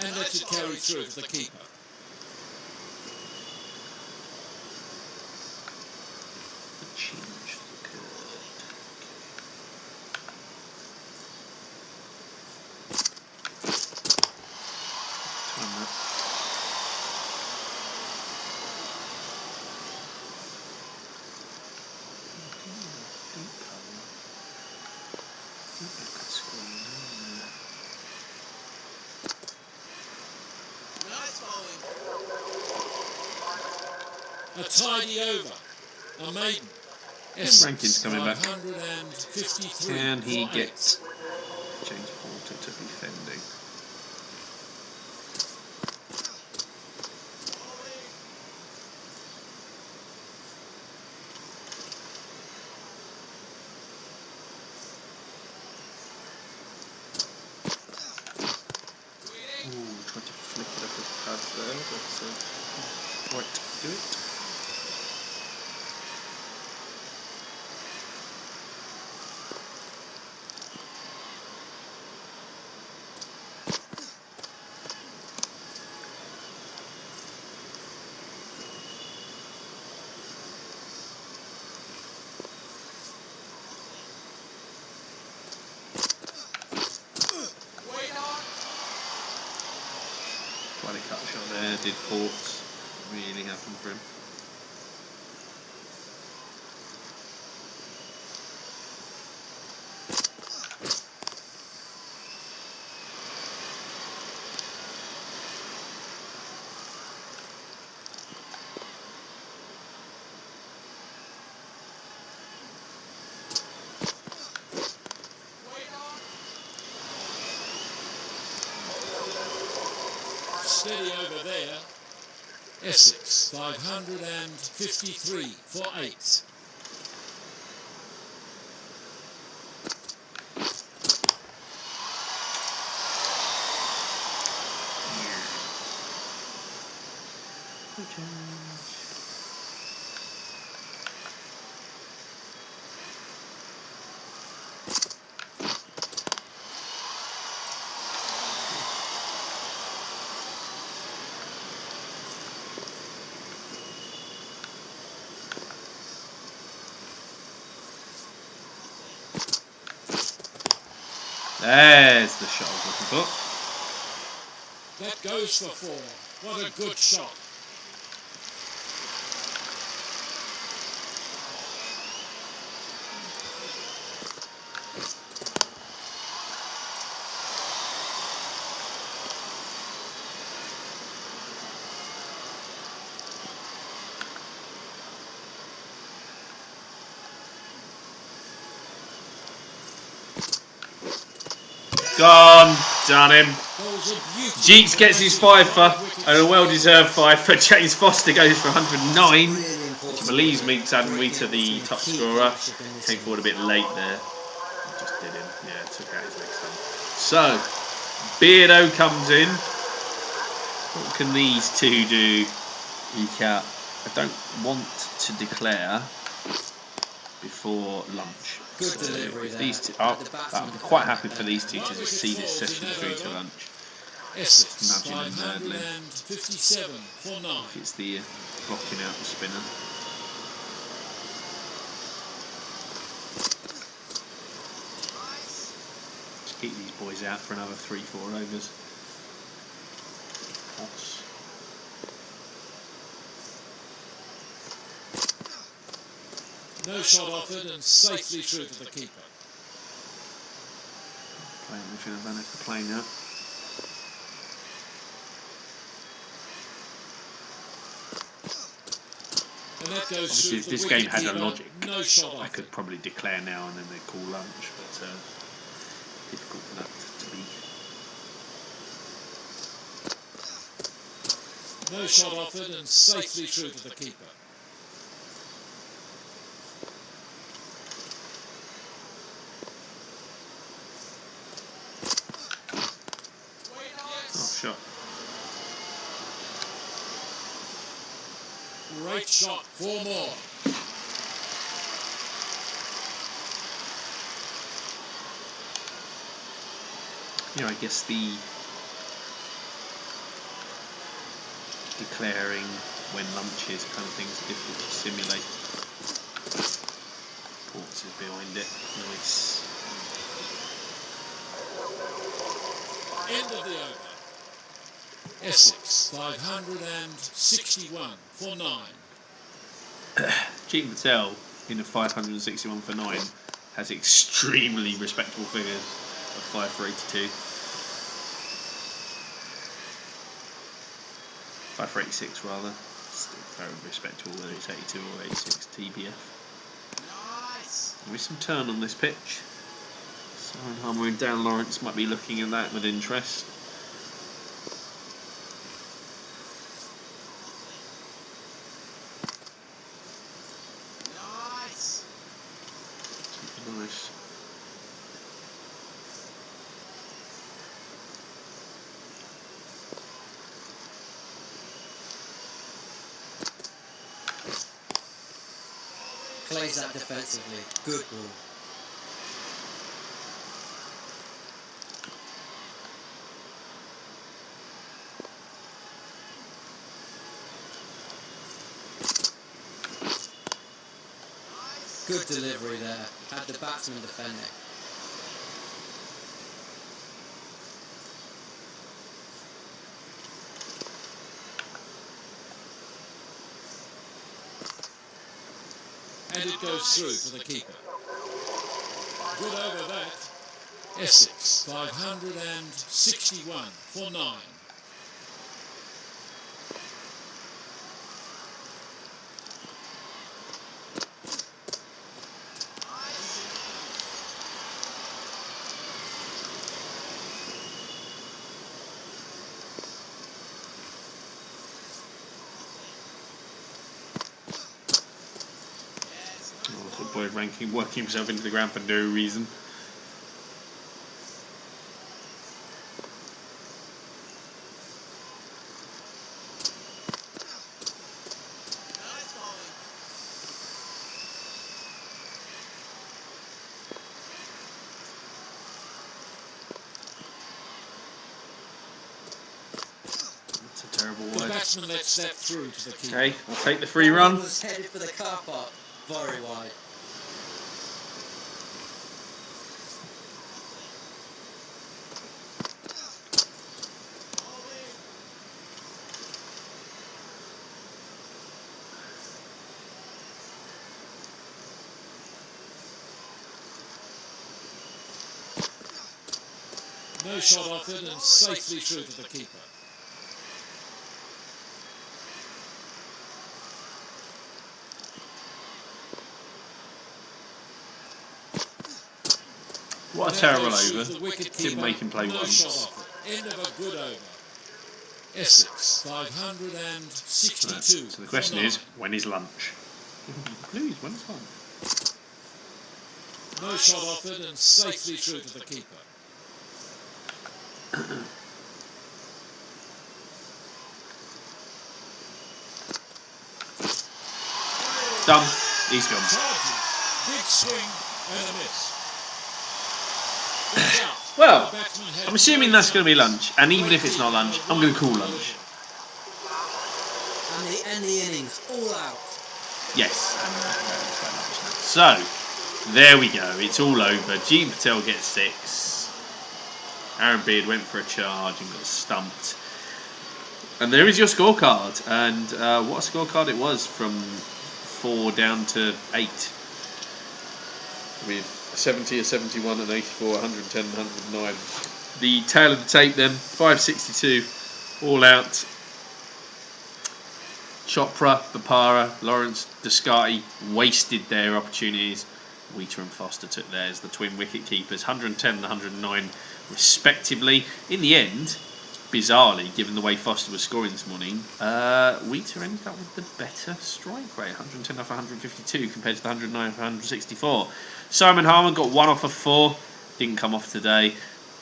And lets it carry through to the keeper. The change occurred. Time that. Nice bowling. A tidy over. A maiden. Rankin's coming back. 553 Can he for get 8. James Porter to be fending? Ooh, tried to flick it up his pads there, but quite do it. Quite a cut shot there, did Ports really happen for him? Essex 553 for 8. There's the shot I was looking for. That goes for 4. What a good shot. Gone. Done him. Those are beautiful. Jeeks gets his fifer, and a well-deserved fifer. James Foster goes for 109. Which believes Meeks Adamwita, the top scorer. Came forward a bit late there. Just did him. Yeah, took out his next one. So, Beardo comes in. What can these two do? Eke out. I don't want to declare before lunch. Good delivery there. These two, I'm quite happy for these two to just see this session through to lunch. Essex Nudging and nurdling. 557 for 9. It's the blocking out the spinner. Just keep these boys out for another 3-4 overs. Pots. No shot offered and safely through to the keeper. Playing which I've done for playing now. And that goes Obviously, through if the this game had a wicket-keeper. logic, No shot I offered. could probably declare now and then they'd call lunch, but difficult for that to be. No shot offered and safely through to the keeper. Oh, shot. Great shot. 4 more. You know, I guess the declaring when lunch is kind of things are difficult to simulate. Ports is behind it. Nice. End of the over. Essex 561 for 9. Jean Patel in a 561 for 9 has extremely respectable figures of 5 for 82. 5 for 86 rather. Still very respectable whether it's 82 or 86 TBF. Nice. There is some turn on this pitch. Simon Harmer and Dan Lawrence might be looking at that with interest. Nice. Nice. Plays that defensively. Good ball. Good delivery there. Had the batsman defending. And it goes through to the keeper. Good over that. Essex 561 for 9. word ranking, working himself into the ground for no reason. Terrible The word. batsman let step through to the keeper. Okay, I'll take the free That run. one was headed for the car park. Very wide. No shot offered and safely through to the keeper. What a terrible over. Didn't make him play no once. Shot offered. End of a good over. Essex 562. So the question is, when is lunch? Please, when is lunch? No shot offered and safely through to the keeper. Done. He's gone. Charges. Big swing and a miss. Well, I'm assuming that's going to be lunch, and even if it's not lunch, I'm going to call lunch. And the innings all out. Yes. So, there we go. It's all over. Jean Patel gets 6. Aaron Beard went for a charge and got stumped. And there is your scorecard. And what a scorecard it was, from 4 down to 8. With 70, a 71, an 84, 110, 109. The tail of the tape then, 562, all out. Chopra, Bapara, Lawrence, Descati wasted their opportunities. Wheater and Foster took theirs, the twin wicket keepers, 110 and 109 respectively. In the end, bizarrely, given the way Foster was scoring this morning, Wheater ended up with the better strike rate, 110 off 152 compared to the 109 off 164. Simon Harman got 1 off of 4, didn't come off today.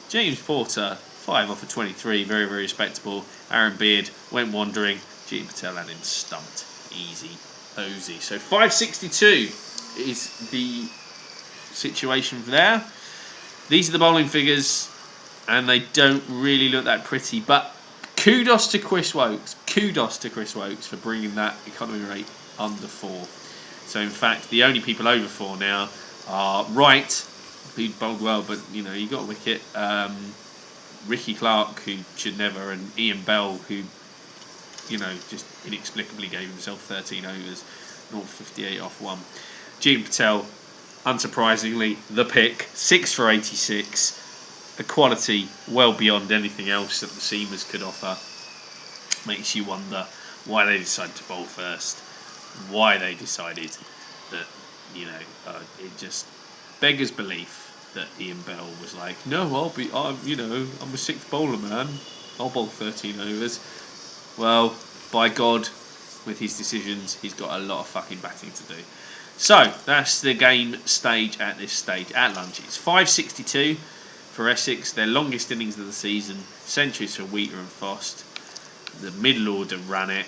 James Porter, 5 off of 23, very, very respectable. Aaron Beard went wandering. Jean Patel had him stumped. Easy, Posey. So 562 is the situation there. These are the bowling figures, and they don't really look that pretty. But kudos to Chris Wokes. Kudos to Chris Wokes for bringing that economy rate under 4. So in fact, the only people over 4 now are Wright, who bowled well, but you know he got a wicket. Ricky Clark, who should never, and Ian Bell, who just inexplicably gave himself 13 overs, 0.58 off 1. Jean Patel, unsurprisingly, the pick, 6 for 86. The quality well beyond anything else that the seamers could offer. Makes you wonder why they decided to bowl first, why they decided that, it just beggars belief that Ian Bell was like, no, I'm a 6th bowler, man. I'll bowl 13 overs. Well, by God, with his decisions, he's got a lot of fucking batting to do. So, that's the game stage at this stage at lunch. It's 562 for Essex, their longest innings of the season. Centuries for Wheater and Fost. The middle order ran it.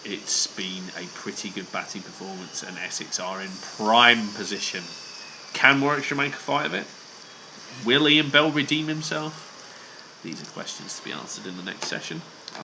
It's been a pretty good batting performance, and Essex are in prime position. Can Warwickshire make a fight of it? Will Ian Bell redeem himself? These are questions to be answered in the next session.